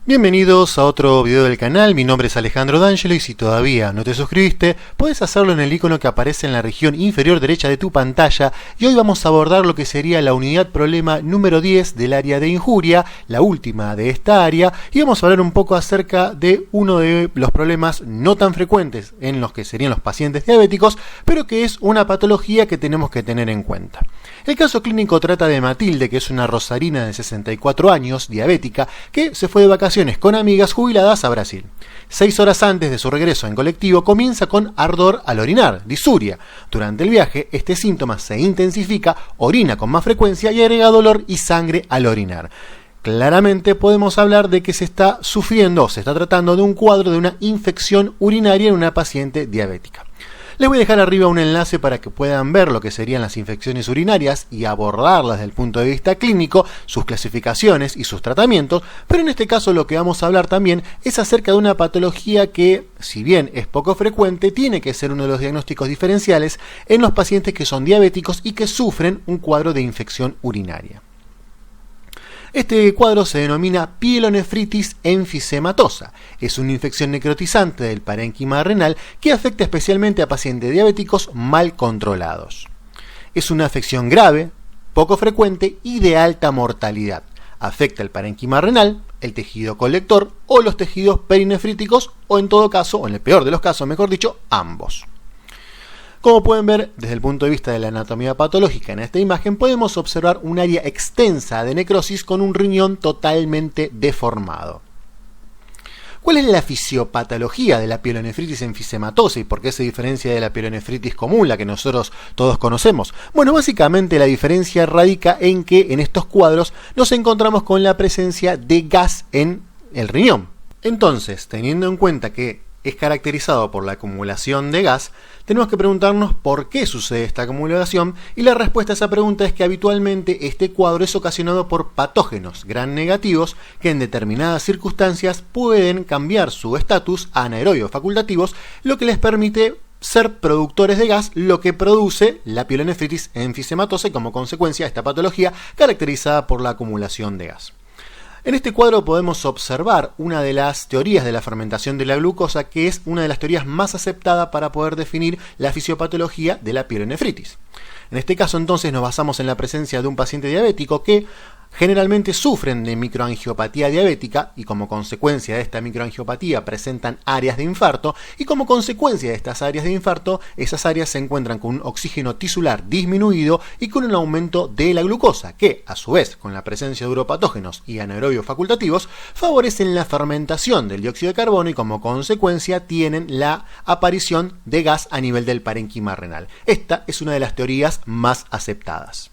Bienvenidos a otro video del canal. Mi nombre es Alejandro D'Angelo y si todavía no te suscribiste, puedes hacerlo en el icono que aparece en la región inferior derecha de tu pantalla, y hoy vamos a abordar lo que sería la unidad problema número 10 del área de injuria, la última de esta área, y vamos a hablar un poco acerca de uno de los problemas no tan frecuentes en los que serían los pacientes diabéticos, pero que es una patología que tenemos que tener en cuenta. El caso clínico trata de Matilde, que es una rosarina de 64 años, diabética, que se fue de vacaciones con amigas jubiladas a Brasil. 6 horas antes de su regreso en colectivo comienza con ardor al orinar, disuria. Durante el viaje este síntoma se intensifica, orina con más frecuencia y agrega dolor y sangre al orinar. Claramente podemos hablar de que se está sufriendo o se está tratando de un cuadro de una infección urinaria en una paciente diabética. Les voy a dejar arriba un enlace para que puedan ver lo que serían las infecciones urinarias y abordarlas desde el punto de vista clínico, sus clasificaciones y sus tratamientos, pero en este caso lo que vamos a hablar también es acerca de una patología que, si bien es poco frecuente, tiene que ser uno de los diagnósticos diferenciales en los pacientes que son diabéticos y que sufren un cuadro de infección urinaria. Este cuadro se denomina pielonefritis enfisematosa. Es una infección necrotizante del parénquima renal que afecta especialmente a pacientes diabéticos mal controlados. Es una afección grave, poco frecuente y de alta mortalidad. Afecta el parénquima renal, el tejido colector o los tejidos perinefríticos o en todo caso, o en el peor de los casos, mejor dicho, ambos. Como pueden ver, desde el punto de vista de la anatomía patológica en esta imagen, podemos observar un área extensa de necrosis con un riñón totalmente deformado. ¿Cuál es la fisiopatología de la pielonefritis enfisematosa y por qué se diferencia de la pielonefritis común, la que nosotros todos conocemos? Bueno, básicamente la diferencia radica en que en estos cuadros nos encontramos con la presencia de gas en el riñón. Entonces, teniendo en cuenta que es caracterizado por la acumulación de gas, tenemos que preguntarnos por qué sucede esta acumulación, y la respuesta a esa pregunta es que habitualmente este cuadro es ocasionado por patógenos gram negativos que en determinadas circunstancias pueden cambiar su estatus a anaerobios facultativos, lo que les permite ser productores de gas, lo que produce la pielonefritis enfisematosa y como consecuencia esta patología caracterizada por la acumulación de gas. En este cuadro podemos observar una de las teorías de la fermentación de la glucosa, que es una de las teorías más aceptadas para poder definir la fisiopatología de la pielonefritis. En este caso entonces nos basamos en la presencia de un paciente diabético que generalmente sufren de microangiopatía diabética y como consecuencia de esta microangiopatía presentan áreas de infarto, y como consecuencia de estas áreas de infarto, esas áreas se encuentran con un oxígeno tisular disminuido y con un aumento de la glucosa que, a su vez, con la presencia de uropatógenos y anaerobios facultativos, favorecen la fermentación del dióxido de carbono y como consecuencia tienen la aparición de gas a nivel del parénquima renal. Esta es una de las teorías más aceptadas.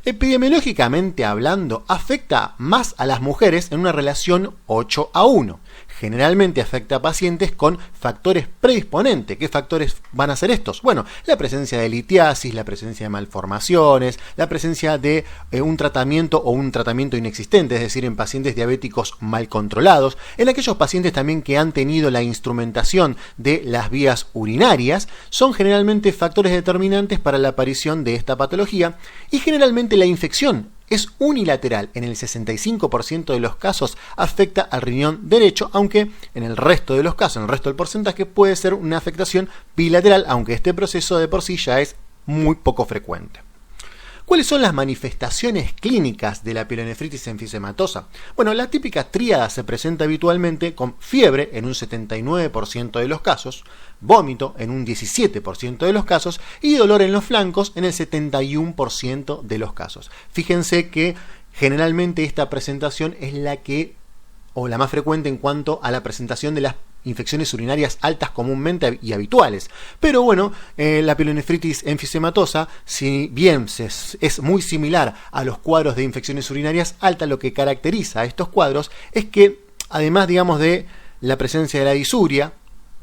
Epidemiológicamente hablando, afecta más a las mujeres en una relación 8:1. Generalmente afecta a pacientes con factores predisponentes. ¿Qué factores van a ser estos? Bueno, la presencia de litiasis, la presencia de malformaciones, la presencia de un tratamiento o un tratamiento inexistente, es decir, en pacientes diabéticos mal controlados, en aquellos pacientes también que han tenido la instrumentación de las vías urinarias, son generalmente factores determinantes para la aparición de esta patología, y generalmente la infección es unilateral. En el 65% de los casos afecta al riñón derecho, aunque en el resto de los casos, en el resto del porcentaje, puede ser una afectación bilateral, aunque este proceso de por sí ya es muy poco frecuente. ¿Cuáles son las manifestaciones clínicas de la pielonefritis enfisematosa? Bueno, la típica tríada se presenta habitualmente con fiebre en un 79% de los casos, vómito en un 17% de los casos y dolor en los flancos en el 71% de los casos. Fíjense que generalmente esta presentación es la más frecuente en cuanto a la presentación de las infecciones urinarias altas comúnmente y habituales. Pero bueno, la pielonefritis enfisematosa, si bien es muy similar a los cuadros de infecciones urinarias altas, lo que caracteriza a estos cuadros es que, además, digamos, de la presencia de la disuria,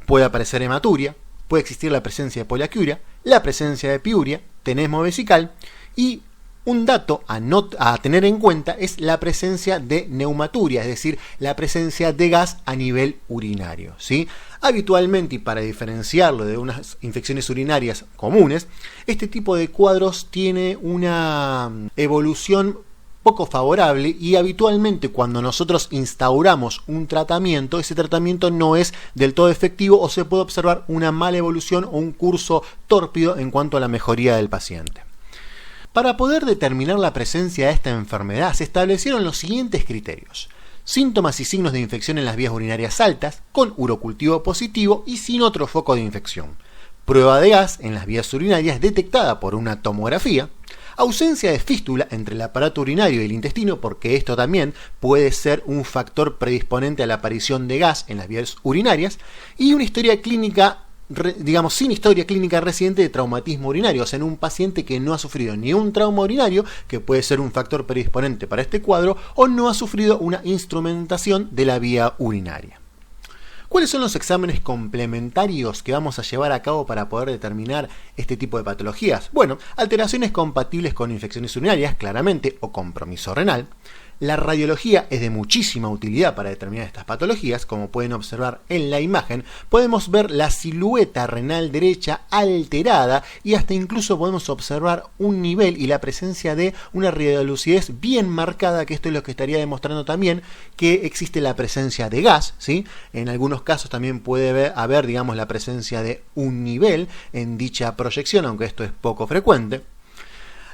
puede aparecer hematuria, puede existir la presencia de poliaquiuria, la presencia de piuria, tenesmo vesical, y un dato a tener en cuenta es la presencia de neumaturia, es decir, la presencia de gas a nivel urinario, ¿sí? Habitualmente, y para diferenciarlo de unas infecciones urinarias comunes, este tipo de cuadros tiene una evolución poco favorable y habitualmente cuando nosotros instauramos un tratamiento, ese tratamiento no es del todo efectivo o se puede observar una mala evolución o un curso tórpido en cuanto a la mejoría del paciente. Para poder determinar la presencia de esta enfermedad se establecieron los siguientes criterios: síntomas y signos de infección en las vías urinarias altas, con urocultivo positivo y sin otro foco de infección. Prueba de gas en las vías urinarias detectada por una tomografía. Ausencia de fístula entre el aparato urinario y el intestino, porque esto también puede ser un factor predisponente a la aparición de gas en las vías urinarias. Y una historia clínica, digamos, sin historia clínica reciente de traumatismo urinario, o sea, en un paciente que no ha sufrido ni un trauma urinario, que puede ser un factor predisponente para este cuadro, o no ha sufrido una instrumentación de la vía urinaria. ¿Cuáles son los exámenes complementarios que vamos a llevar a cabo para poder determinar este tipo de patologías? Bueno, alteraciones compatibles con infecciones urinarias, claramente, o compromiso renal. La radiología es de muchísima utilidad para determinar estas patologías. Como pueden observar en la imagen, podemos ver la silueta renal derecha alterada y hasta incluso podemos observar un nivel y la presencia de una radiolucidez bien marcada, que esto es lo que estaría demostrando también que existe la presencia de gas, ¿sí? En algunos casos también puede haber, digamos, la presencia de un nivel en dicha proyección, aunque esto es poco frecuente.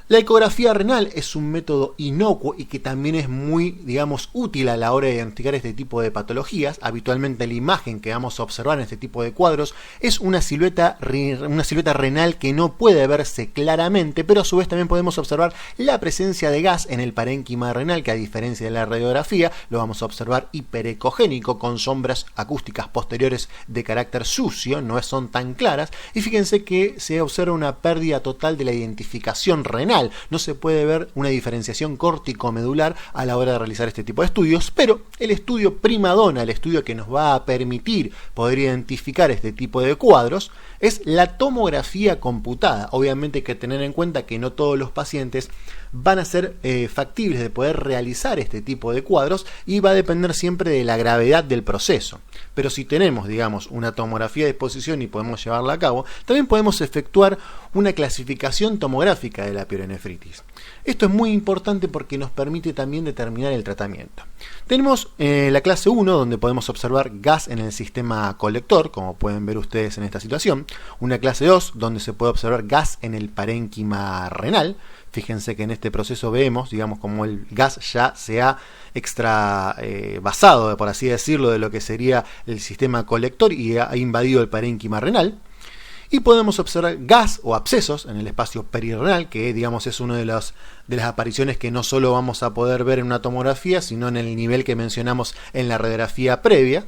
La ecografía renal es un método inocuo y que también es muy, digamos, útil a la hora de diagnosticar este tipo de patologías. Habitualmente la imagen que vamos a observar en este tipo de cuadros es una silueta renal que no puede verse claramente, pero a su vez también podemos observar la presencia de gas en el parénquima renal, que a diferencia de la radiografía lo vamos a observar hiperecogénico, con sombras acústicas posteriores de carácter sucio, no son tan claras, y fíjense que se observa una pérdida total de la identificación renal. No se puede ver una diferenciación córtico-medular a la hora de realizar este tipo de estudios, pero el estudio prima donna, el estudio que nos va a permitir poder identificar este tipo de cuadros, es la tomografía computada. Obviamente hay que tener en cuenta que no todos los pacientes van a ser factibles de poder realizar este tipo de cuadros y va a depender siempre de la gravedad del proceso. Pero si tenemos, digamos, una tomografía a disposición y podemos llevarla a cabo, también podemos efectuar una clasificación tomográfica de la pielonefritis. Esto es muy importante porque nos permite también determinar el tratamiento. Tenemos la clase 1, donde podemos observar gas en el sistema colector, como pueden ver ustedes en esta situación. Una clase 2, donde se puede observar gas en el parénquima renal. Fíjense que en este proceso vemos, digamos, como el gas ya se ha extravasado, por así decirlo, de lo que sería el sistema colector y ha invadido el parénquima renal. Y podemos observar gas o abscesos en el espacio perirrenal, que, digamos, es una de las apariciones que no solo vamos a poder ver en una tomografía, sino en el nivel que mencionamos en la radiografía previa.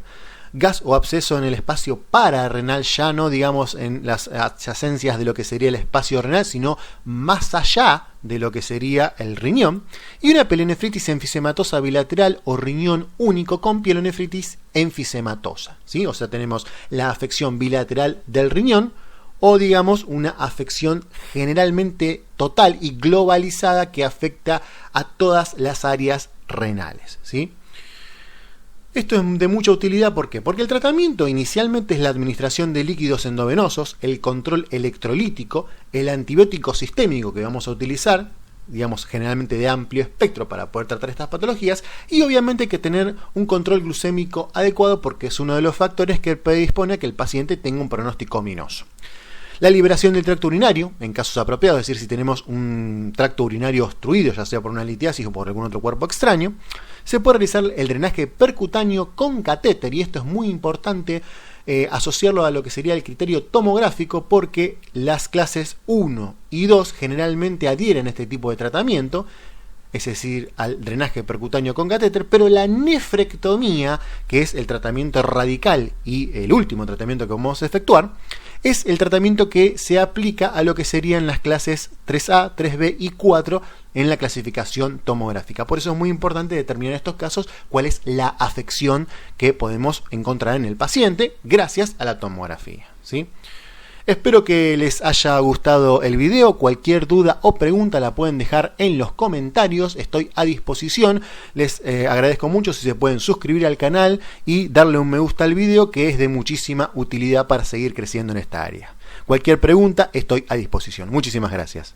Gas o absceso en el espacio pararrenal, ya no, digamos, en las adyacencias de lo que sería el espacio renal, sino más allá de lo que sería el riñón. Y una pielonefritis enfisematosa bilateral o riñón único con pielonefritis enfisematosa, ¿sí? O sea, tenemos la afección bilateral del riñón, o digamos una afección generalmente total y globalizada que afecta a todas las áreas renales, ¿sí? Esto es de mucha utilidad, ¿por qué? Porque el tratamiento inicialmente es la administración de líquidos endovenosos, el control electrolítico, el antibiótico sistémico que vamos a utilizar, digamos, generalmente de amplio espectro para poder tratar estas patologías, y obviamente hay que tener un control glucémico adecuado porque es uno de los factores que predispone a que el paciente tenga un pronóstico ominoso. La liberación del tracto urinario, en casos apropiados, es decir, si tenemos un tracto urinario obstruido, ya sea por una litiasis o por algún otro cuerpo extraño, se puede realizar el drenaje percutáneo con catéter, y esto es muy importante asociarlo a lo que sería el criterio tomográfico, porque las clases 1 y 2 generalmente adhieren a este tipo de tratamiento, es decir, al drenaje percutáneo con catéter, pero la nefrectomía, que es el tratamiento radical y el último tratamiento que vamos a efectuar, es el tratamiento que se aplica a lo que serían las clases 3A, 3B y 4 en la clasificación tomográfica. Por eso es muy importante determinar en estos casos cuál es la afección que podemos encontrar en el paciente gracias a la tomografía, ¿sí? Espero que les haya gustado el video. Cualquier duda o pregunta la pueden dejar en los comentarios. Estoy a disposición. Les agradezco mucho si se pueden suscribir al canal y darle un me gusta al video, que es de muchísima utilidad para seguir creciendo en esta área. Cualquier pregunta, estoy a disposición. Muchísimas gracias.